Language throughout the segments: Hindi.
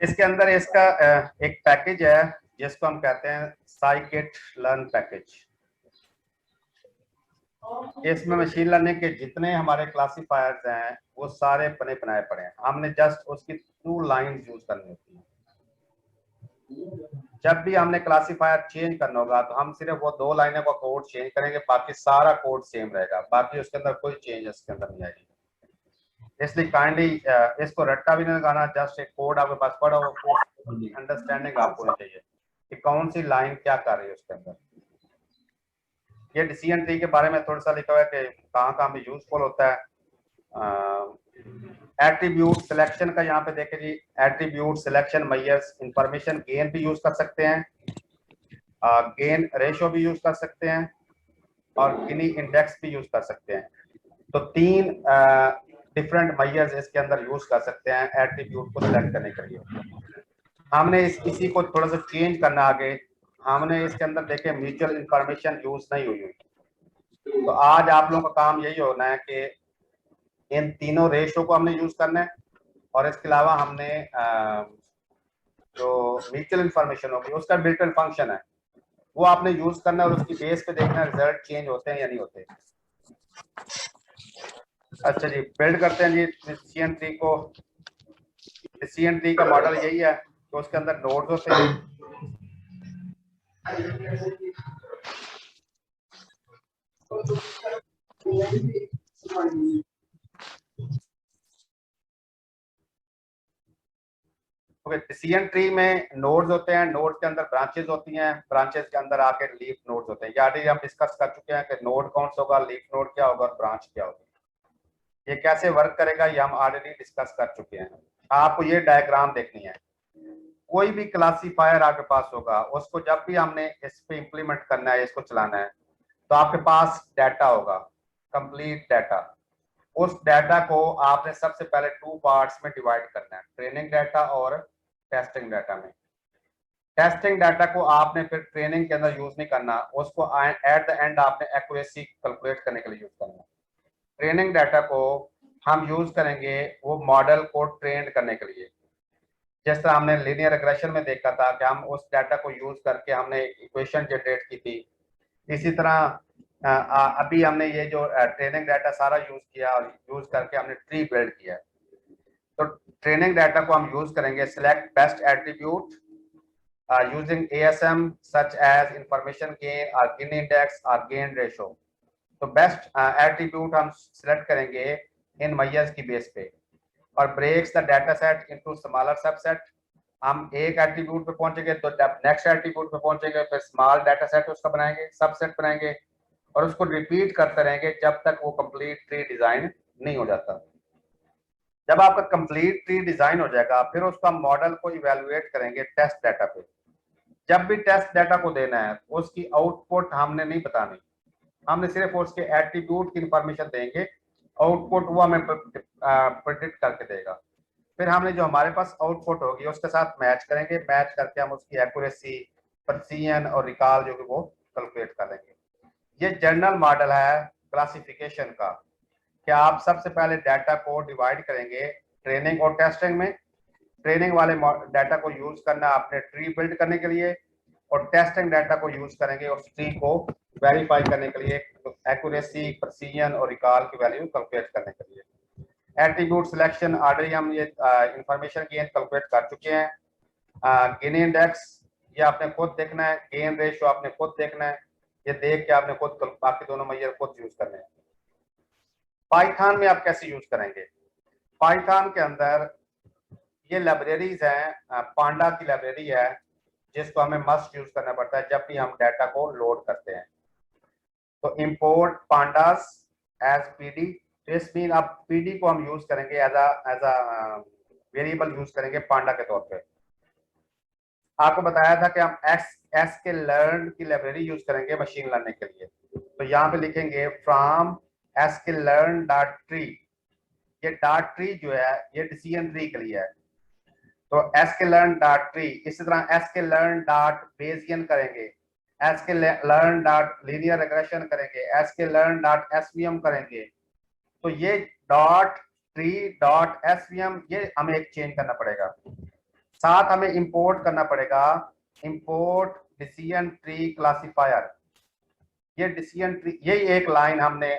इसके अंदर इसका एक पैकेज है जिसको हम कहते हैं साइकिट लर्न पैकेज। इसमें मशीन लर्निंग के जितने हमारे क्लासीफायर्स हैं वो सारे बने बनाए पड़े हैं, हमने जस्ट उसकी 2 लाइन यूज करनी होती है। जब भी हमने क्लासीफायर चेंज करना होगा तो हम सिर्फ वो 2 लाइनों का कोड चेंज करेंगे, बाकी सारा कोड सेम रहेगा, बाकी उसके अंदर कोई चेंज इसके अंदर नहीं आएगी। इसलिए काइंडली इसको रट्टा भी नहीं लगाना, जस्ट एक कोड आपके पास पड़ा हो, अंडरस्टैंडिंग आपको होनी चाहिए कि कौन सी लाइन क्या कर रही है उसके अंदर। ये डिसीजन ट्री के बारे में थोड़ा सा लिखा हुआ है कि कहाँ कहाँ भी यूजफुल होता है। एट्रीब्यूट सिलेक्शन का यहाँ पे देखें जी, attribute selection measures information gain भी यूज कर सकते हैं, गेन रेशो भी यूज कर सकते हैं और गिनी इंडेक्स भी यूज कर सकते हैं। तो 3 डिफरेंट मैयर्स इसके अंदर यूज कर सकते हैं एट्रीब्यूट को सिलेक्ट करने के लिए। हमने इसी को थोड़ा सा चेंज करना आगे, हमने इसके अंदर देखे म्यूचुअल इंफॉर्मेशन यूज नहीं हुई हुई। तो आज आप लोगों का काम यही होना है कि इन तीनों रेशो को हमने यूज करना है और इसके अलावा हमने जो म्यूचुअल इंफॉर्मेशन होगी उसका बिल्ट इन फंक्शन है वो आपने यूज करना है और उसकी बेस पे देखना रिजल्ट चेंज होते हैं या नहीं होते। अच्छा जी, बिल्ड करते हैं जी डिसीजन ट्री को। डिसीजन ट्री का मॉडल यही है तो उसके अंदर नोड्स होते हैं। ओके, डिसीजन ट्री में नोड्स होते हैं, नोड्स के अंदर ब्रांचेस होती हैं, ब्रांचेस के अंदर आके लीफ नोड्स होते हैं। ये ऑलरेडी हम डिस्कस कर चुके हैं कि नोड कौन सा होगा, लीफ नोड क्या होगा और ब्रांच क्या होगी। ये कैसे वर्क करेगा ये हम ऑलरेडी डिस्कस कर चुके हैं। आपको ये डायग्राम देखनी है। कोई भी क्लासीफायर आपके पास होगा उसको जब भी हमने इस पे इंप्लीमेंट करना है, इसको चलाना है, तो आपके पास डाटा होगा, कंप्लीट डाटा। उस डाटा को आपने सबसे पहले 2 पार्ट्स में डिवाइड करना है, ट्रेनिंग डाटा और टेस्टिंग डाटा में। टेस्टिंग डाटा को आपने फिर ट्रेनिंग के अंदर यूज नहीं करना, उसको एट द एंड आपने एक्यूरेसी कैलकुलेट करने के लिए यूज करना है। ट्रेनिंग डाटा को हम यूज करेंगे वो मॉडल को ट्रेन करने के लिए, जिस तरह हमने लीनियर रिग्रेशन में देखा था कि हम उस डाटा को यूज करके हमने इक्वेशन जनरेट की थी। इसी तरह अभी हमने ये जो ट्रेनिंग डाटा सारा यूज किया और यूज करके हमने ट्री बिल्ड किया है। तो ट्रेनिंग डाटा को हम यूज करेंगे select best attribute using ASM such as information gain or gain index or gain ratio। तो बेस्ट एट्रीब्यूट हम सिलेक्ट करेंगे इन मैयर्स की बेस पे और breaks the data set into smaller subset. हम एक एट्रीब्यूट पे पहुंचेंगे तो नेक्स्ट एट्रीब्यूट पे पहुंचेंगे, फिर स्मॉल डाटा सेट उसका बनाएंगे, सबसेट बनाएंगे और उसको रिपीट करते रहेंगे जब तक वो कंप्लीट ट्री डिजाइन नहीं हो जाता। जब आपका कंप्लीट ट्री डिजाइन हो जाएगा फिर उसका मॉडल को इवेलुएट करेंगे टेस्ट डाटा पे। जब भी टेस्ट डाटा को देना है उसकी आउटपुट हमने नहीं बतानी, हमने सिर्फ उसके एट्रीब्यूट की इंफॉर्मेशन देंगे, आउटपुट वो हमें प्रिडिक्ट करके देगा। फिर हमने जो हमारे पास आउटपुट होगी उसके साथ मैच करेंगे, मैच करके हम उसकी एक्यूरेसी, प्रिसीजन और रिकॉल जो कि वो कैलकुलेट कर लेंगे। ये जनरल मॉडल है क्लासिफिकेशन का कि आप सबसे पहले डाटा को डिवाइड करेंगे ट्रेनिंग और टेस्टिंग में। ट्रेनिंग वाले डाटा को यूज करना आपने ट्री बिल्ड करने के लिए और टेस्टिंग डाटा को यूज करेंगे उस ट्री को वेरीफाई करने के लिए, एक्यूरेसी, प्रिसीजन और रिकॉल की वैल्यू कैलकुलेट करने के लिए। एट्रीब्यूट सिलेक्शन ऑलरेडी हम ये इंफॉर्मेशन गेन कैलकुलेट कर चुके हैं। गेन इंडेक्स ये आपने खुद देखना है, गेन रेशो आपने खुद देखना है, ये देख के आपने खुद बाकी दोनों मेजर खुद यूज करने हैं। पाइथन में आप कैसे यूज करेंगे? पाइथन के अंदर ये लाइब्रेरीज हैं, पांडा की लाइब्रेरी है जिसको हमें मस्ट यूज करना पड़ता है जब भी हम डाटा को लोड करते हैं। तो import pandas as pd, this mean अब पीडी को हम यूज करेंगे एज अ वेरिएबल यूज करेंगे पांडा के तौर पे। आपको बताया था कि हम एस के लर्न की लाइब्रेरी यूज करेंगे मशीन लर्निंग के लिए। तो यहाँ पे लिखेंगे फ्रॉम एस के लर्न डॉट ट्री। ये डॉट ट्री जो है ये डिसीजन ट्री के लिए है, तो sklearn डॉट ट्री। इसी तरह sklearn डॉट बेसियन करेंगे, sklearn डॉट लीनियर रिग्रेशन करेंगे, sklearn डॉट एसवीएम करेंगे। तो ये डॉट ट्री डॉट एसवीएम ये हमें एक चेंज करना पड़ेगा। साथ हमें इंपोर्ट करना पड़ेगा इंपोर्ट डिसीजन ट्री क्लासिफायर। ये डिसीजन ट्री, यही एक लाइन हमने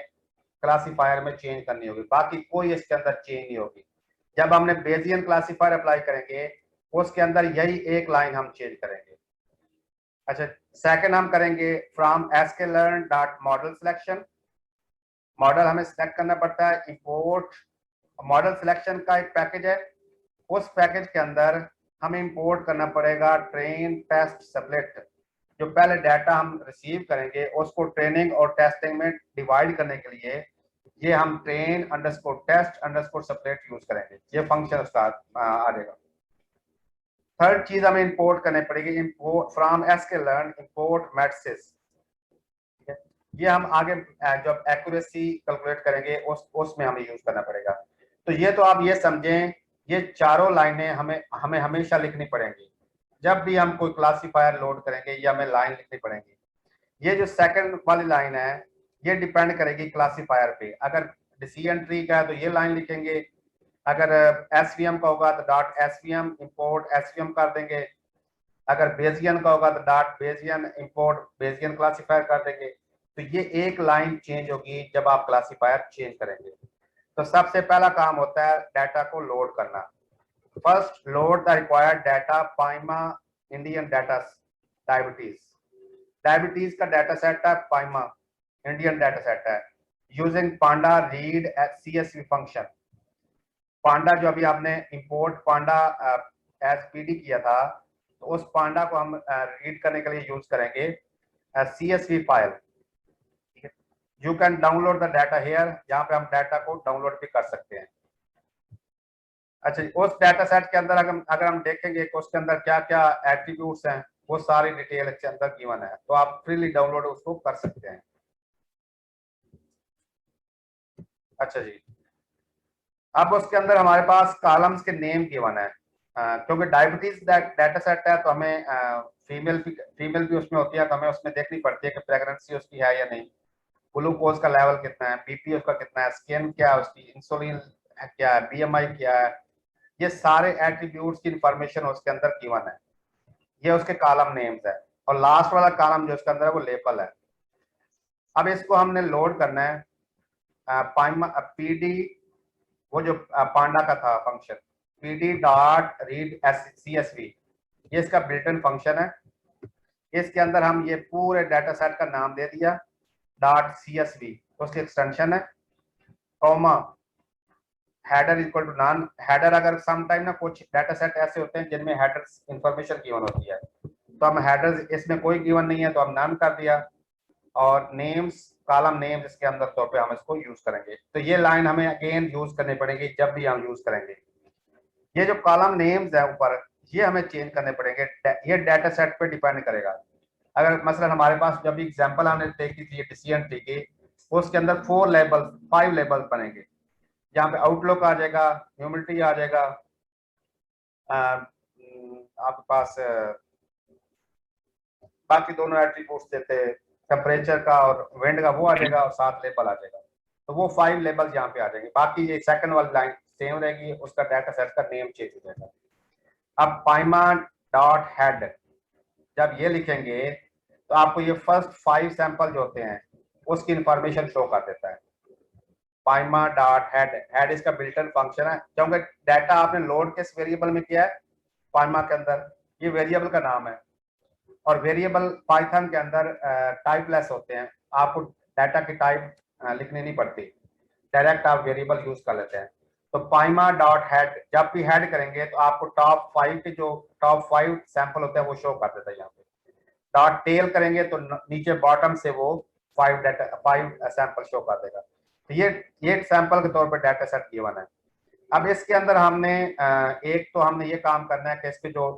क्लासिफायर में चेंज करनी होगी, बाकी कोई इसके अंदर चेंज नहीं होगी। जब हमने बेसियन क्लासिफायर अप्लाई करेंगे उसके अंदर यही एक लाइन हम चेंज करेंगे। अच्छा, सेकंड हम करेंगे from sklearn dot model selection. Model हमें सिलेक्ट करना पड़ता है। इंपोर्ट मॉडल सिलेक्शन का एक पैकेज है, उस पैकेज के अंदर हमें इंपोर्ट करना पड़ेगा ट्रेन टेस्ट स्प्लिट। जो पहले डाटा हम रिसीव करेंगे उसको ट्रेनिंग और टेस्टिंग में डिवाइड करने के लिए ये हम train underscore test underscore split use करेंगे। ये फंक्शन उसका आ जाएगा। थर्ड चीज हमें इंपोर्ट करनी पड़ेगी import from sklearn import matrices. ये हम आगे जब एक्यूरेसी कैलकुलेट करेंगे उसमें हमें यूज करना पड़ेगा। तो ये तो आप ये समझें, ये चारों लाइनें हमें हमेशा लिखनी पड़ेंगी। जब भी हम कोई क्लासिफायर लोड करेंगे ये हमें लाइन लिखनी पड़ेगी। ये जो सेकंड वाली लाइन है ये डिपेंड करेगी क्लासिफायर पे। अगर डिसीजन ट्री का है तो ये लाइन लिखेंगे, अगर एसवीएम का होगा तो डॉट एसवीएम इंपोर्ट एसवीएम कर देंगे, अगर बेसियन का होगा तो dot Bayesian import Bayesian classifier कर देंगे। तो ये एक लाइन चेंज होगी जब आप क्लासिफायर चेंज करेंगे। तो सबसे पहला काम होता है डाटा को लोड करना। First load the required data Pima Indian data diabetes. Diabetes का डाटा सेट है पाइमा इंडियन डाटा सेट है using panda read CSV function. Panda जो अभी आपने इंपोर्ट पांडा एज पीडी किया था तो उस पांडा को हम रीड करने के लिए यूज करेंगे CSV file. You can download the data here, यहाँ पे हम डाटा को डाउनलोड भी कर सकते हैं। अच्छा, उस डाटा सेट के अंदर अगर हम देखेंगे कि उसके अंदर क्या क्या एट्रीब्यूट्स हैं वो सारी डिटेल इसके अंदर गिवन है, तो आप फ्रीली डाउनलोड उसको कर सकते हैं। अच्छा जी, अब उसके अंदर हमारे पास कॉलम्स के नेम गिवन है। क्योंकि डायबिटीज डाटा सेट है तो हमें फीमेल भी उसमें होती है, तो हमें उसमें देखनी पड़ती है कि प्रेगनेंसी उसकी है या नहीं, ग्लूकोज का लेवल कितना है, बीपी उसका कितना है, स्किन क्या है उसकी, इंसुलिन क्या है, BMI क्या है, ये सारे एट्रीब्यूट्स की इंफॉर्मेशन उसके अंदर गिवन है। ये उसके कॉलम नेम्स है। और लास्ट वाला कॉलम जो उसके अंदर है वो लेबल है। अब इसको हमने लोड करना है PD, वो जो पांडा का था function PD dot read CSV, ये इसका बिल्ट इन फंक्शन है। इसके अंदर हम ये पूरे डाटा सेट का नाम दे दिया डॉट CSV, उसकी एक्सटेंशन है, comma header equal to none header. अगर सम टाइम ना कुछ डाटा सेट ऐसे होते हैं जिनमें हेडर इंफॉर्मेशन गिवन होती है, तो हम हेडर इसमें कोई गिवन नहीं है तो हम नॉन कर दिया। और नेम्स कॉलम नेम्स इसके अंदर तौर पे हम इसको यूज करेंगे। तो ये लाइन हमें अगेन यूज करनी पड़ेगी जब भी हम यूज करेंगे। ये जो कॉलम नेम्स है ऊपर ये हमें चेंज करने पड़ेंगे, ये डाटा सेट पे डिपेंड करेगा। अगर मसलन हमारे पास जब भी एग्जांपल हमने देखी थी डिसीजन ट्री की, उसके अंदर 5 लेबल बनेंगे, जहाँ पे आउटलुक आ जाएगा, ह्यूमिडिटी आ जाएगा, आपके पास बाकी दोनों एट्रीब्यूट्स देते हैं टेम्परेचर का और विंड का, वो आ जाएगा और साथ लेबल आ जाएगा। तो वो 5 लेबल यहाँ पे आ जाएंगे। बाकी ये सेकंड वाली लाइन सेम रहेगी, उसका डाटा सेट का नेम चेंज हो जाएगा। अब पाइमा डॉट हेड जब ये लिखेंगे तो आपको ये फर्स्ट 5 सैंपल जो होते हैं उसकी इंफॉर्मेशन शो कर देता है। पाइमा डॉट हेड, हेड इसका बिल्ट इन फंक्शन है, क्योंकि डाटा आपने लोड किस वेरिएबल में किया है पाइमा के अंदर, ये वेरिएबल का नाम है। और वेरिएबल पाइथन के अंदर टाइपलेस होते हैं, आपको डाटा की टाइप लिखनी नहीं पड़ती, डायरेक्ट आप वेरिएबल यूज कर लेते हैं। तो पाइमा डॉट हेड जब भी हेड करेंगे तो आपको टॉप 5 के जो टॉप 5 सैंपल होते हैं वो शो कर देता है यहाँ पे। डॉट टेल करेंगे तो नीचे बॉटम से वो 5 सैंपल शो कर देगा। तो ये सैंपल के तौर पर डाटा सेट गिवन है। अब इसके अंदर हमने एक तो हमने ये काम करना है कि इसके जो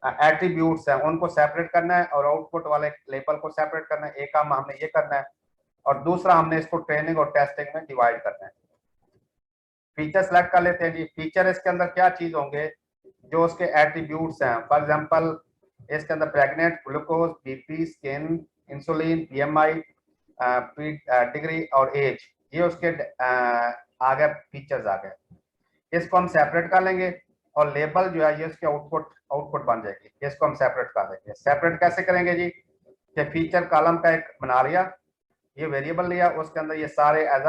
एट्रीब्यूट्स हैं उनको सेपरेट करना है और आउटपुट वाले लेबल को सेपरेट करना है, एक काम हमने ये करना है। और दूसरा हमने इसको ट्रेनिंग और टेस्टिंग में डिवाइड करना है। फीचर सेलेक्ट कर लेते हैं जी। फीचर इसके अंदर क्या चीज होंगे जो उसके एट्रीब्यूट्स हैं। फॉर एग्जांपल इसके अंदर pregnant, glucose, BP, skin, insulin, BMI, degree और एज, ये उसके आ गए फीचर्स आ गए। इसको हम सेपरेट कर लेंगे। और लेबल जो है ये उसके आउटपुट बन जाएगी। इसको हम सेपरेट कर देंगे। सेपरेट कैसे करेंगे जी, कि फीचर कॉलम का एक बना लिया, ये वेरिएबल लिया, उसके अंदर ये सारे एज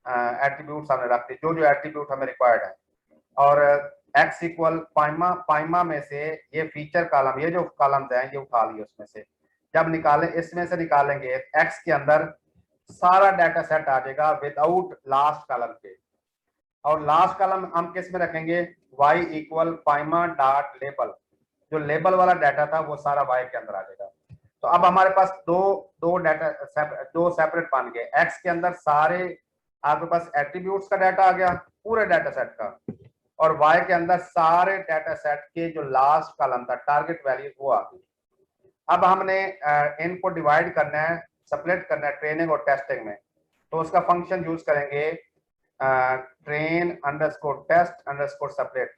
एट्रीब्यूट हमने रख दी, जो जो एट्रीब्यूट हमें रिक्वायर्ड है। और x इक्वल पाइमा में से ये फीचर कॉलम, ये जो कॉलम हैं ये उठा लिए उसमें से। जब निकालें, इसमें से निकालेंगे x के अंदर सारा डाटा सेट आ जाएगा विदाउट लास्ट कॉलम के। और लास्ट कॉलम हम किस में रखेंगे, y इक्वल पाइमा डॉट लेबल, जो लेबल वाला डाटा था वो सारा y के अंदर आ जाएगा। तो अब हमारे पास दो डाटा दो सेपरेट बन गए। x के अंदर सारे आपके पास एट्रीब्यूट्स का डाटा आ गया पूरे डाटा सेट का, और y के अंदर सारे डाटा सेट के जो लास्ट कॉलम था टारगेट वैल्यू वो आ गई। अब हमने इनको डिवाइड करना है, सेपरेट करना है ट्रेनिंग और टेस्टिंग में। तो उसका फंक्शन यूज करेंगे train underscore test underscore separate,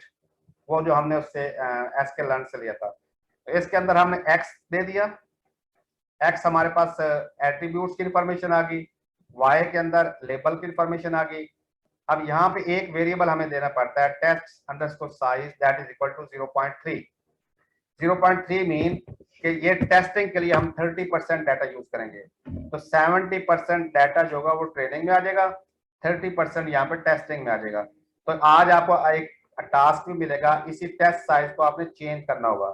वो जो हमने उससे sklearn से लिया था। तो इसके अंदर हमने x दे दिया, x हमारे पास एट्रीब्यूट्स की इंफॉर्मेशन आ गई, y के अंदर लेबल की इंफॉर्मेशन आ गई। अब यहाँ पे एक वेरिएबल हमें देना पड़ता है test underscore size that is equal to 0.3। 0.3 mean कि ये टेस्टिंग के लिए हम 30% डाटा यूज करेंगे। तो 70% डाटा जो होगा वो ट्रेनिंग में आ जाएगा, 30% यहाँ पे टेस्टिंग में आ जाएगा। तो आज आपको एक टास्क भी मिलेगा, इसी टेस्ट साइज को आपने चेंज करना होगा।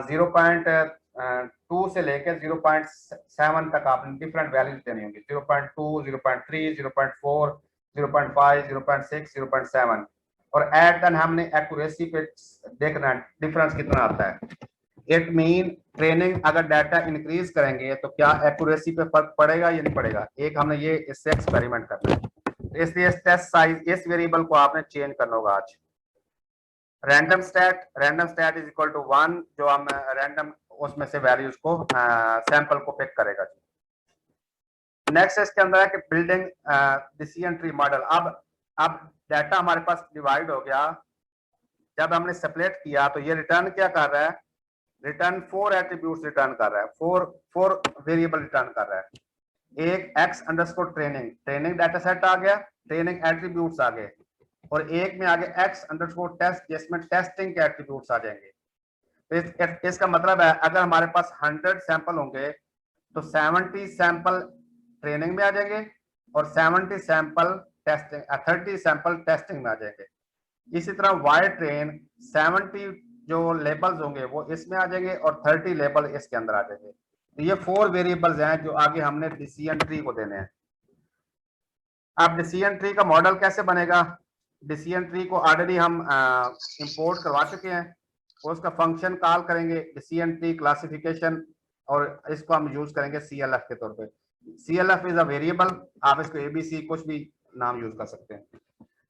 0.2 से लेकर 0.7 तक आपने डिफरेंट वैल्यूज देनी होंगी, 0.2, 0.3, 0.4, 0.5, 0.6, 0.7। और एट देन हमने एक्यूरेसी पे देखना डिफरेंस कितना आता है। इट मीन ट्रेनिंग अगर डाटा इंक्रीज करेंगे तो क्या एक्यूरेसी पे फर्क पड़ेगा या नहीं पड़ेगा, एक हमने ये इससे एक्सपेरिमेंट करना है। इसलिए टेस्ट साइज इस वेरिएबल को आपने चेंज करना होगा आज। Random state is equal to 1, जो हम रैंडम उसमें से वैल्यूज को सैंपल को पिक करेगा। नेक्स्ट इसके अंदर है कि बिल्डिंग डिसीजन ट्री मॉडल। अब डाटा हमारे पास डिवाइड हो गया, जब हमने सेपरेट किया तो ये रिटर्न क्या कर रहा है, रिटर्न 4 एट्रीब्यूट्स रिटर्न कर रहा है, फोर वेरिएबल रिटर्न कर रहा है। एक x underscore training data set आ गया, ट्रेनिंग एट्रीब्यूट्स आ गए, और एक में आगे x अंडरस्कोर टेस्ट जिसमें टेस्टिंग के एट्रीब्यूट्स आ जाएंगे। तो इसका मतलब है अगर हमारे पास 100 सैंपल होंगे तो 70 सैंपल ट्रेनिंग में आ जाएंगे और 70 सैंपल टेस्टिंग, 30 सैंपल टेस्टिंग में आ जाएंगे। इसी तरह y ट्रेन 70 जो लेबल्स होंगे वो इसमें आ जाएंगे और 30 लेबल इसके अंदर आ जाएंगे। तो ये 4 वेरिएबल्स हैं जो आगे हमने डिसीजन ट्री को देने हैं। अब डिसीजन ट्री का मॉडल कैसे बनेगा, डिसीजन ट्री को ऑलरेडी हम इंपोर्ट करवा चुके हैं। उसका फंक्शन कॉल करेंगे डिसीजन ट्री क्लासिफिकेशन, और इसको हम यूज करेंगे CLF के तौर पे। CLF इज अ वेरिएबल, आप इसको ABC कुछ भी नाम यूज कर सकते हैं।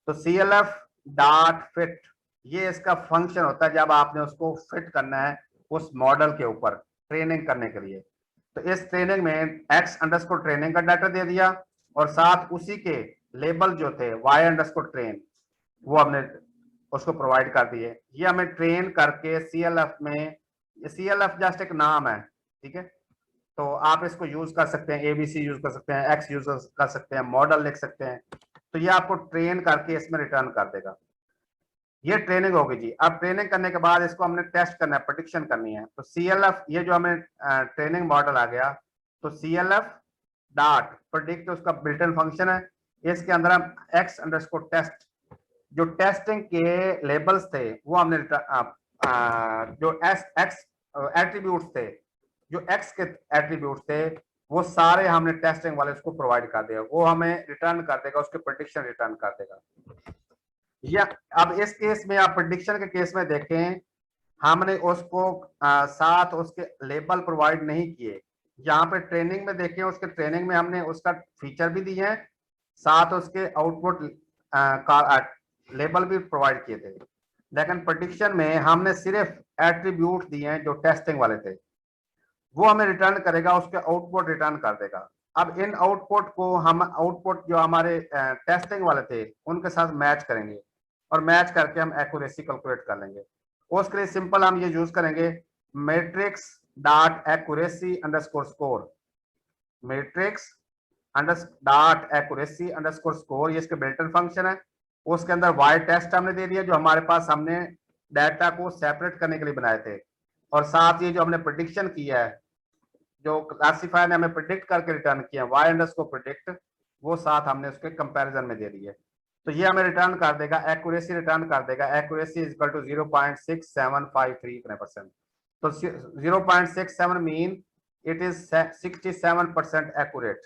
तो CLF डॉट फिट, ये इसका फंक्शन होता है जब आपने उसको फिट करना है उस मॉडल के ऊपर ट्रेनिंग करने के लिए। तो इस ट्रेनिंग में x अंडरस्कोर ट्रेनिंग का डाटा दे दिया और साथ उसी के लेबल जो थे y अंडरस्कोर ट्रेन वो हमने उसको प्रोवाइड कर दिए। ये हमें ट्रेन करके CLF में, CLF जस्ट एक नाम है, ठीक है, तो आप इसको यूज कर सकते हैं, ABC यूज कर सकते हैं, x यूज कर सकते हैं, मॉडल लिख सकते हैं। तो ये आपको ट्रेन करके इसमें रिटर्न कर देगा। ये ट्रेनिंग होगी जी। अब ट्रेनिंग करने के बाद इसको हमने टेस्ट करना है, प्रेडिक्शन करनी है। तो CLF, ये जो हमें ट्रेनिंग मॉडल आ गया, तो CLF डॉट प्रेडिक्ट उसका बिल्ट इन फंक्शन है। इसके अंदर हम x अंडरस्कोर टेस्ट, जो टेस्टिंग के लेबल्स थे वो हमने जो x एट्रीब्यूट्स थे, जो x के एट्रीब्यूट्स थे वो सारे हमने टेस्टिंग वाले उसको प्रोवाइड कर दिया, वो हमें रिटर्न कर देगा, उसके प्रेडिक्शन रिटर्न कर देगा। या अब इस केस में आप प्रेडिक्शन के केस में देखें, हमने उसको साथ उसके लेबल प्रोवाइड नहीं किए। यहाँ पे ट्रेनिंग में देखें, उसके ट्रेनिंग में हमने उसका फीचर भी दिए हैं, साथ उसके आउटपुट लेबल भी प्रोवाइड किए थे। लेकिन प्रेडिक्शन में हमने सिर्फ एट्रीब्यूट दिए हैं जो टेस्टिंग वाले थे, वो हमें रिटर्न करेगा, उसके आउटपुट रिटर्न कर देगा। अब इन आउटपुट को हम, आउटपुट जो हमारे टेस्टिंग वाले थे उनके साथ मैच करेंगे और मैच करके हम एक्यूरेसी कैलकुलेट कर लेंगे। उसके लिए सिंपल हम ये यूज करेंगे matrix dot accuracy underscore score, matrix dot accuracy underscore score, ये इसके बिल्ट इन फंक्शन है। उसके अंदर वाई टेस्ट हमने दे दिया, जो हमारे पास हमने डाटा को सेपरेट करने के लिए बनाए थे, और साथ ही जो हमने प्रिडिक्शन किया है, जो क्लासीफायर ने हमें प्रिडिक्ट करके रिटर्न किया वाई अंडरस्कोर प्रिडिक्ट, वो साथ हमने उसके कंपैरिजन में दे दिए। तो ये हमें रिटर्न कर देगा एक्यूरेसी, रिटर्न कर देगा एक्यूरेसी इज इक्वल टू 0.6753%। तो 0.67 mean it is 67% accurate,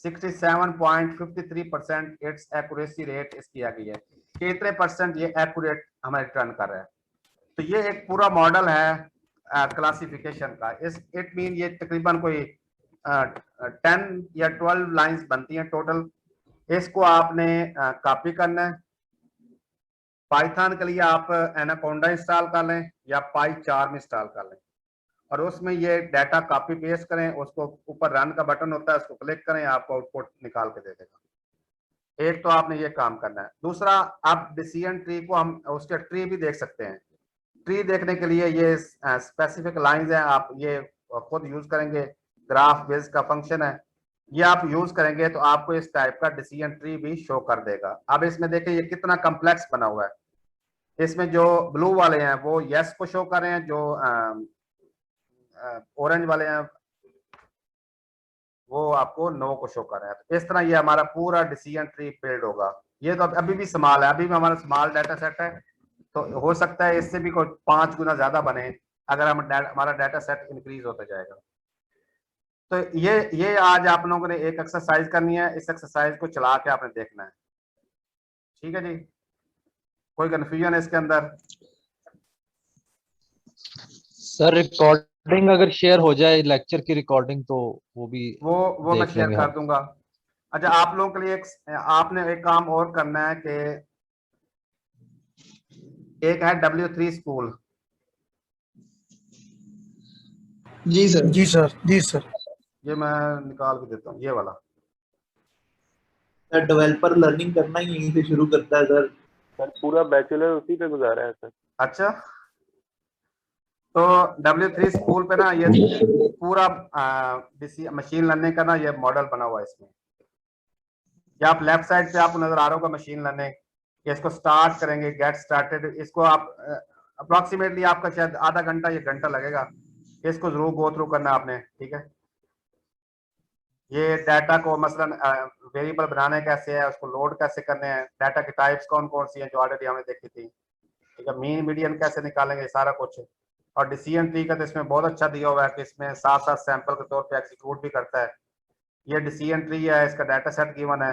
67.53% it's accuracy rate इसकी आ गई है कि इतने परसेंट ये एक्यूरेट हमें रिटर्न कर रहा है। तो ये एक पूरा मॉडल है क्लासिफिकेशन का। इस इट मीन ये तकरीबन कोई 10 या 12 लाइंस बनती हैं टोटल। इसको आपने कॉपी करना है। पाइथन के लिए आप एनाकोंडा इंस्टॉल कर लें या पाईचार्म इंस्टॉल कर लें, और उसमें ये डाटा कॉपी पेस्ट करें, उसको ऊपर रन का बटन होता है, उसको क्लिक करें, आपको आउटपुट निकाल के दे देगा। एक तो आपने ये काम करना है। दूसरा, आप डिसीजन ट्री को हम उसके ट्री भी देख सकते हैं। ट्री देखने के लिए ये स्पेसिफिक लाइंस हैं, आप ये खुद यूज करेंगे। ग्राफ बेस का फंक्शन है, ये आप यूज करेंगे तो आपको इस टाइप का डिसीजन ट्री भी शो कर देगा। अब इसमें देखें ये कितना कम्प्लेक्स बना हुआ है। इसमें जो ब्लू वाले हैं वो यस को शो कर रहे हैं, जो ऑरेंज वाले हैं वो आपको नो को शो कर रहे हैं। तो इस तरह ये हमारा पूरा डिसीजन ट्री बिल्ड होगा। ये तो अभी भी स्मॉल है, अभी भी हमारा स्मॉल डाटा सेट है, तो हो सकता है इससे भी कोई 5 गुना ज्यादा बने अगर हमारा डाटा सेट इंक्रीज होता जाएगा। तो ये आज आप लोगों ने एक एक्सरसाइज करनी है, इस एक्सरसाइज को चला के आपने देखना है। ठीक है जी, कोई कंफ्यूजन है इसके अंदर? सर रिकॉर्डिंग अगर शेयर हो जाए लेक्चर की रिकॉर्डिंग तो वो भी वो मैं देख शेयर लेंगे कर हम। दूंगा। अच्छा, आप लोगों के लिए आपने एक काम और करना है कि एक है W3 स्कूल। जी सर, जी सर, जी सर। ये मैं निकाल के देता हूँ, ये वाला। सर डेवलपर लर्निंग करना ही यहीं से शुरू करता है सर। सर पूरा बैचलर उसी पे गुजारा है सर। अच्छा, तो W3 स्कूल पे ना ये पूरा मशीन लर्निंग का ना ये मॉडल बना हुआ है इसमें। या आप लेफ्ट साइड पे आपको नजर आ रहा होगा मशीन लर्निंग। इसको स्टार्ट करेंगे, गेट स्टार्टेड। इसको आप अप्रोक्सीमेटली आपका शायद आधा घंटा या घंटा लगेगा। इसको जरूर गो थ्रू करना आपने, ठीक है। ये डाटा को मसलन वेरिएबल बनाने कैसे है, उसको लोड कैसे करने हैं, डाटा की टाइप्स कौन कौन सी हैं जो ऑलरेडी हमने देखी थी, ठीक है। मीन मीडियन कैसे निकालेंगे, सारा कुछ। और डिसीजन ट्री का तो इसमें बहुत अच्छा दिया हुआ है कि इसमें साथ साथ सैंपल के तौर पे एग्जीक्यूट भी करता है। ये डिसीजन ट्री है, इसका डाटा सेट गिवन है।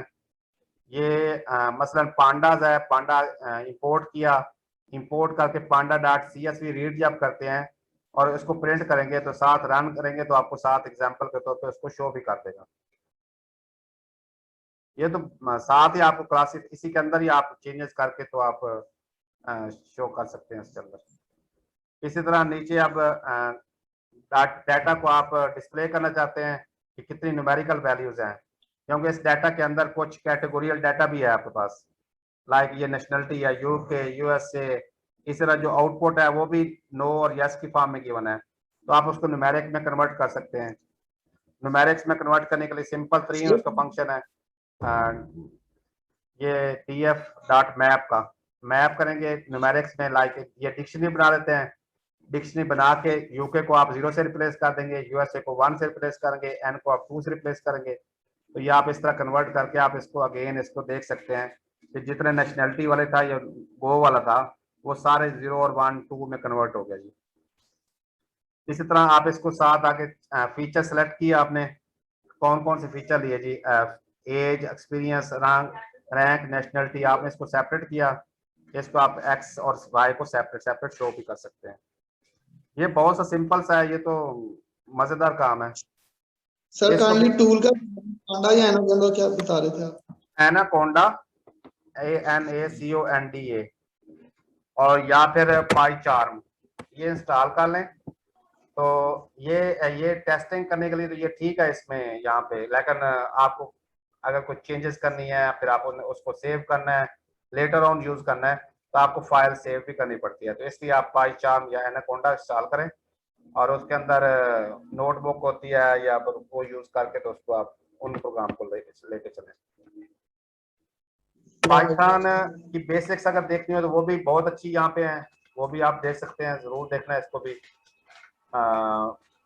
ये मसलन पांडाज है, पांडा इंपोर्ट किया, इंपोर्ट करके पांडा डॉट CSV रीड जब करते हैं और इसको प्रिंट करेंगे तो साथ रन करेंगे तो आपको साथ एग्जांपल के तौर पे उसको शो भी कर देगा। ये तो साथ ही आपको क्लासिक इसी के अंदर ही आप चेंजेस करके तो आप शो कर सकते हैं इसके अंदर। इसी तरह नीचे आप डाटा को आप डिस्प्ले करना चाहते हैं कि कितनी न्यूमेरिकल वैल्यूज हैं, क्योंकि इस डाटा के अंदर कुछ कैटेगोरियल डाटा भी है आपके पास, लाइक ये नेशनलिटी या UK USA। इस तरह जो आउटपुट है वो भी नो और यस की फॉर्म में गिवन है, तो आप उसको न्यूमेरिक में कन्वर्ट कर सकते हैं। न्यूमेरिक्स में कन्वर्ट करने के लिए सिंपल 3 उसका फंक्शन है। ये TF डॉट मैप का मैप करेंगे न्यूमेरिक्स में, लाइक ये डिक्शनरी बना देते हैं। डिक्शनरी बना के UK को आप 0 से रिप्लेस कर देंगे, USA को 1 से रिप्लेस करेंगे, N को आप 2 से रिप्लेस करेंगे। तो ये आप इस तरह कन्वर्ट करके आप इसको अगेन इसको देख सकते हैं कि जितने नेशनलिटी वाले था या गो वाला था वो सारे 0 और 1 2 में कन्वर्ट हो गया जी। इसी तरह आप इसको साथ आके फीचर सेलेक्ट किया आपने, कौन कौन से फीचर लिए जी, एज, एक्सपीरियंस, रैंक, नेशनलिटी, आपने इसको सेपरेट किया। इसको आप X और Y को सेपरेट सेपरेट शो भी कर सकते हैं। ये बहुत सा सिंपल सा है, ये तो मजेदार काम है। सर काइंडली टूल का पांडा या एनाकोंडा क्या बता रहे थे आप? एनाकोंडा ANACONDA और या फिर पाईचार्म, ये इंस्टॉल कर लें। तो ये टेस्टिंग करने के लिए तो ये ठीक है इसमें यहाँ पे, लेकिन आपको अगर कुछ चेंजेस करनी है फिर आप उसको सेव करना है, लेटर ऑन यूज करना है, तो आपको फाइल सेव भी करनी पड़ती है। तो इसलिए आप पाईचार्म या एनाकोंडा इंस्टॉल करें और उसके अंदर नोटबुक होती है या वो यूज करके तो उसको आप उन प्रोग्राम को लेके चलें। पाइथन की बेसिक्स अगर देखनी हो तो वो भी बहुत अच्छी यहाँ पे है, वो भी आप देख सकते हैं, जरूर देखना है इसको भी।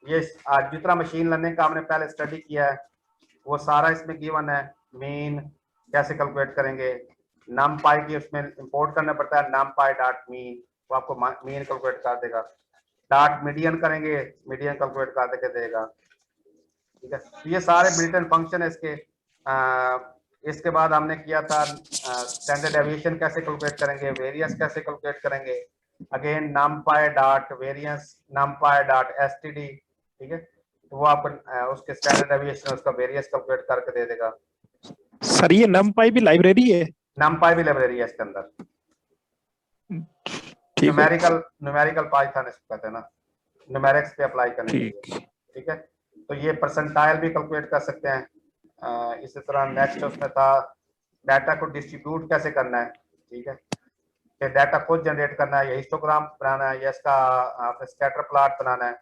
ये आज जितना मशीन लर्निंग का हमने पहले स्टडी किया है वो सारा इसमें गिवन है। मीन कैसे कैलकुलेट करेंगे, नम पाई की उसमें इंपोर्ट करना पड़ता है, नम पाई डॉट मीन, वो आपको मीन कैलकुलेट कर देगा। डॉट मीडियन करेंगे, मीडियन कैलकुलेट कर देगा, ठीक है। ये सारे बिल्ट इन फंक्शन है इसके। इसके बाद हमने किया था स्टैंडर्ड डेविएशन कैसे कैलकुलेट करेंगे, वेरियंस कैसे कैलकुलेट करेंगे, again numpy dot variance numpy dot std, ठीक है। तो वो आपको उसके स्टैंडर्ड डेविएशन उसका वेरियंस कैलकुलेट करके दे देगा। सर ये numpy भी लाइब्रेरी है? numpy भी लाइब्रेरी है इसके अंदर, ठीक है, न्यूमेरिकल पाइथन इसको कहते हैं ना, न्यूमेरिक्स पे अप्लाई करने के लिए, ठीक है। तो ये परसेंटाइल भी कैलकुलेट कर सकते हैं। इसी तरह नेक्स्ट उसमें था डाटा को डिस्ट्रीब्यूट कैसे करना है, ठीक है, कि डाटा खुद जनरेट करना है या हिस्टोग्राम बनाना है या इसका आपने स्कैटर प्लॉट बनाना है,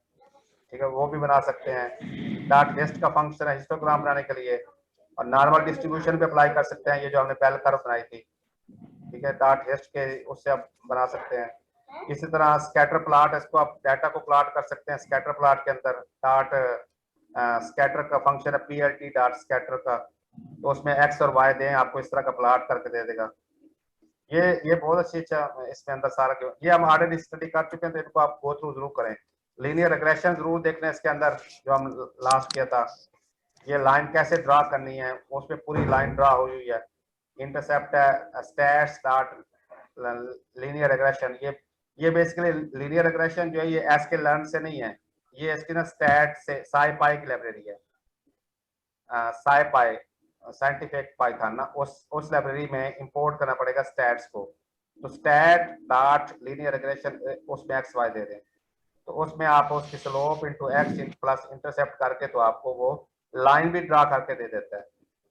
ठीक है, वो भी बना सकते हैं। डॉट हिस्ट का फंक्शन है हिस्टोग्राम बनाने के लिए, और नॉर्मल डिस्ट्रीब्यूशन पे अप्लाई कर सकते हैं, ये जो हमने बेल कर्व बनाई थी, ठीक है, डॉट हिस्ट के उससे आप बना सकते हैं। इसी तरह स्कैटर प्लॉट, इसको आप डाटा को प्लॉट कर सकते हैं स्कैटर प्लॉट के अंदर। डॉट स्कैटर का फंक्शन है plt डॉट स्कैटर का, तो उसमें एक्स और वाई दें, आपको इस तरह का प्लॉट करके दे देगा। ये बहुत अच्छी इसमें अंदर सारा, ये हम ऑलरेडी स्टडी कर चुके हैं, तो इनको आप गो थ्रू जरूर करें। लीनियर रिग्रेशन जरूर देखना है इसके अंदर, जो हम लास्ट किया था, ये लाइन कैसे ड्रा करनी है, उसमें पूरी लाइन ड्रा हुई हुई है। इंटरसेप्ट है स्टैट्स डॉट लीनियर रिग्रेशन, ये बेसिकली लीनियर रिग्रेशन जो है ये एसके लर्न से नहीं है, ये इसकी ना स्टैट से scipy की लाइब्रेरी है, scipy साइंटिफिक पाइथन ना, उस लाइब्रेरी में इंपोर्ट करना पड़ेगा स्टैट्स को। तो स्टैट डॉट लीनियर रिग्रेशन उसमें एक्स वाई दे दें, तो उसमें आप उसकी slope into x plus intercept करके तो आपको वो लाइन भी ड्रा करके दे देता है।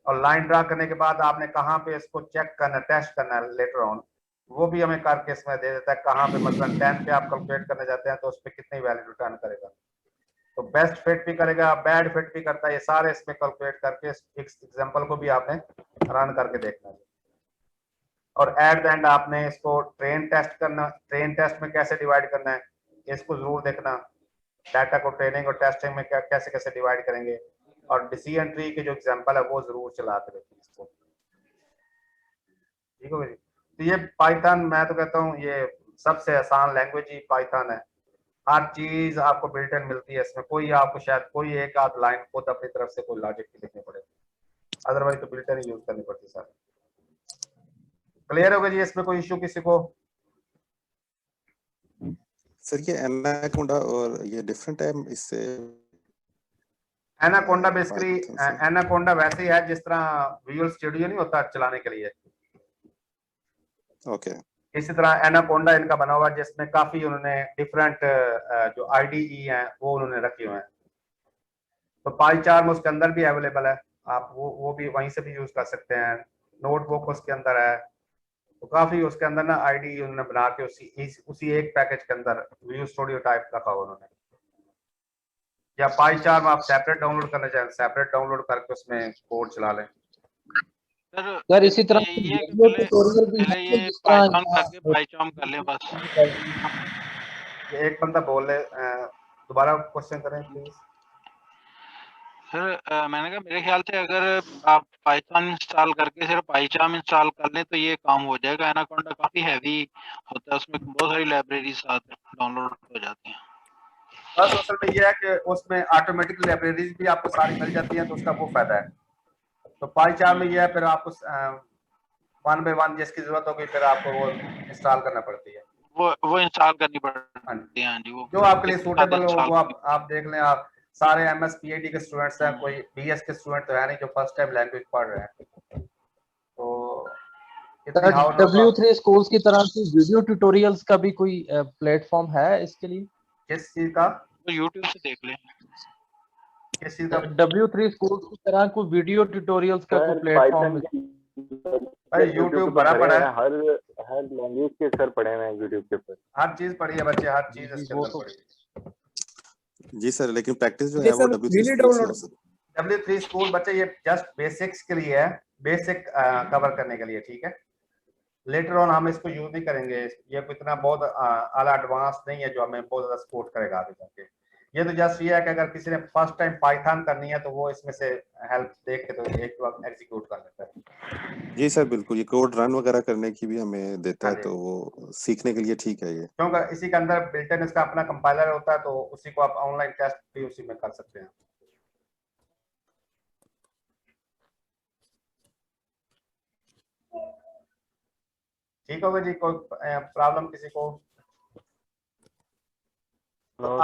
और लाइन ड्रा करने के बाद आपने कहाँ पे इसको चेक करना, टेस्ट करना है लेटर ऑन, वो भी हमें करके इसमें दे देता है। कहाँ पे मतलब 10 पे आप कैलकुलेट करने जाते हैं तो उस पर कितनी वैल्यू रिटर्न करेगा, तो बेस्ट फिट भी करेगा, बैड फिट भी करता है, ये सारे इसमें कैलकुलेट करके इस एग्जांपल को भी आपने रन करके देखना है। और एट द एंड आपने इसको ट्रेन टेस्ट करना, ट्रेन टेस्ट में कैसे डिवाइड करना है इसको जरूर देखना, डाटा को ट्रेनिंग और टेस्टिंग में कैसे कैसे डिवाइड करेंगे, और डिसीजन ट्री के जो एग्जांपल है वो जरूर चलाते रहते हैं इसको, ठीक है जी। तो ये पाइथन मैं तो कहता हूँ ये सबसे आसान लैंग्वेज ही पाइथन है, हर चीज आपको बिल्ट इन मिलती है इसमें, कोई आपको शायद कोई एक आध लाइन खुद अपनी तरफ से कोई लॉजिक की लिखनी पड़े, अदरवाइज तो बिल्ट इन यूज करनी पड़ती है। क्लियर हो गया जी, इसमें कोई इशू किसी को? सर ये एनाकोंडा और ये डिफरेंट है इससे? एनाकोंडा बेसिकली एनाकोंडा वैसे ही है जिस तरह विजुअल स्टूडियो नहीं होता चलाने के लिए, ओके। इसी तरह एनाकोंडा इनका बना हुआ है जिसमें काफी उन्होंने डिफरेंट जो आईडीई हैं वो उन्होंने रखे हुए हैं। तो पाईचार्म उसके अंदर भी अवेलेबल है, आप वो भी वहीं से भी यूज कर सकते हैं। नोटबुक उसके अंदर है, तो काफी उसके अंदर ना आईडी उन्होंने बना के उसी एक पैकेज के अंदर विजुअल स्टूडियो टाइप रखा हुआ उन्होंने। या पाईचार्म आप सेपरेट डाउनलोड करना चाहें, सेपरेट डाउनलोड करके उसमें कोड चला लें। सर इसी तरह ये ट्यूटोरियल भी पहले है ये जिस तरह पाइथन करके पाइचार्म कर ले बस। एक बंदा बोल ले, दोबारा क्वेश्चन करें प्लीज। सर मैंने कहा मेरे ख्याल से अगर आप पाइथन इंस्टॉल करके सिर्फ पाइचार्म इंस्टॉल कर लें तो ये काम हो जाएगा। एनाकोंडा काफी हैवी होता है, उसमें बहुत सारी लाइब्रेरी साथ डाउनलोड हो जाती हैं। बस असल में ये है कि उसमें ऑटोमेटिक लाइब्रेरीज भी आपको सारी मिल जाती हैं, तो उसका वो फायदा है। तो पाईचार्म में ये है फिर आपको 1 बाय 1 जिसकी जरूरत होगी फिर आपको वो इंस्टॉल करना पड़ती है, वो इंस्टॉल करनी पड़ती है। हाँ जी, वो जो आपके लिए सूटेबल हो वो आप देख लें। आप सारे MS PhD के स्टूडेंट्स हैं, कोई BS के स्टूडेंट तो है नहीं जो फर्स्ट टाइम लैंग्वेज पढ़ रहे हैं। तो W3 स्कूल्स की तरह की वीडियो ट्यूटोरियल्स का भी कोई प्लेटफॉर्म है इसके लिए? किस चीज का? तो YouTube से देख लें। किस चीज का? W3 स्कूल्स की तरह कोई वीडियो ट्यूटोरियल्स का कोई प्लेटफॉर्म? भाई YouTube भरा पड़ा है, हर लैंग्वेज के सर पढ़े हुए हैं YouTube के ऊपर, हर चीज पढ़ी है बच्चे, हर चीज इसके अंदर पढ़ी है। जी सर, लेकिन प्रैक्टिस जो है वो W3 स्कूल बच्चे ये जस्ट बेसिक्स के लिए है, बेसिक कवर करने के लिए, ठीक है। लेटर ऑन हम इसको यूज नहीं करेंगे, ये कोई इतना बहुत आला एडवांस नहीं है जो हमें बहुत ज्यादा सपोर्ट करेगा आगे जाके। ये तो जस्ट ये है कि अगर किसी ने फर्स्ट टाइम पाइथन करनी है तो वो इसमें से हेल्प देख के तो एक वक्त एग्जीक्यूट कर लेता है। जी सर बिल्कुल, ये कोड रन वगैरह करने की भी हमें देता हाँ है, जी। तो वो सीखने के लिए ठीक है ये। क्योंकि इसी के अंदर बिल्ट इन इसका अपना कंपाइलर होता है, तो उसी को आप ऑनलाइन टेस्ट भी उसी में कर सकते हैं। ठीक होगा जी, कोई प्रॉब्लम किसी को? तो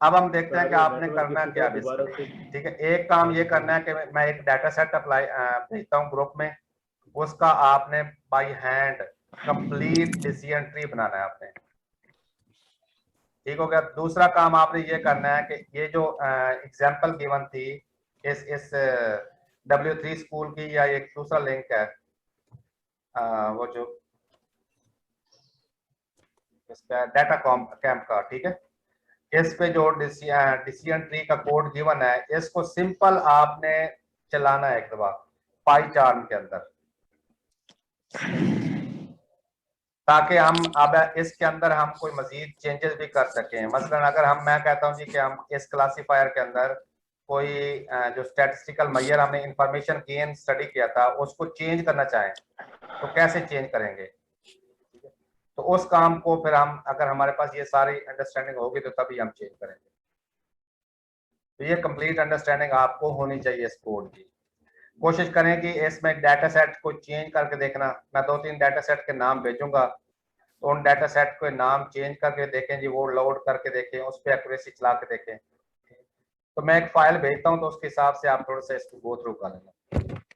अब हम देखते हैं कि आपने करना क्या है इसमें। ठीक है, एक काम ये करना है कि मैं एक डाटा सेट अप्लाई भेजता हूँ ग्रुप में, उसका आपने by hand complete decision tree बनाना है आपने। ठीक हो गया। दूसरा काम आपने ये करना है कि ये जो एग्जांपल गिवन थी इस W3 स्कूल की, या एक दूसरा लिंक है वो जो इसका डाटा कैंप का, ठीक है, इस पे जो डिसीजन ट्री का कोड गिवन है, इसको सिंपल आपने चलाना है एक दफा पाईचार्म के अंदर, ताकि हम अब इसके अंदर हम कोई मजीद चेंजेस भी कर सकें। मसलन अगर मैं कहता हूं जी कि हम इस क्लासीफायर के अंदर कोई जो स्टैटिस्टिकल मेजर हमने इंफॉर्मेशन गेन स्टडी किया था उसको चेंज करना चाहें तो कैसे चेंज करेंगे। तो उस काम को फिर हम, अगर हमारे पास ये सारी अंडरस्टैंडिंग होगी तो तभी हम चेंज करेंगे। तो ये कंप्लीट अंडरस्टैंडिंग आपको होनी चाहिए इस कोड की। कोशिश करें कि इसमें डाटा सेट को चेंज करके देखना। मैं 2-3 डाटा सेट के नाम भेजूंगा, तो उन डाटा सेट के नाम चेंज करके देखें जी, वो लोड करके देखें, उस पर एक्यूरेसी चला के देखें। तो मैं एक फाइल भेजता हूँ, तो उसके हिसाब से आप थोड़ा सा इसको गो थ्रू कर लेना।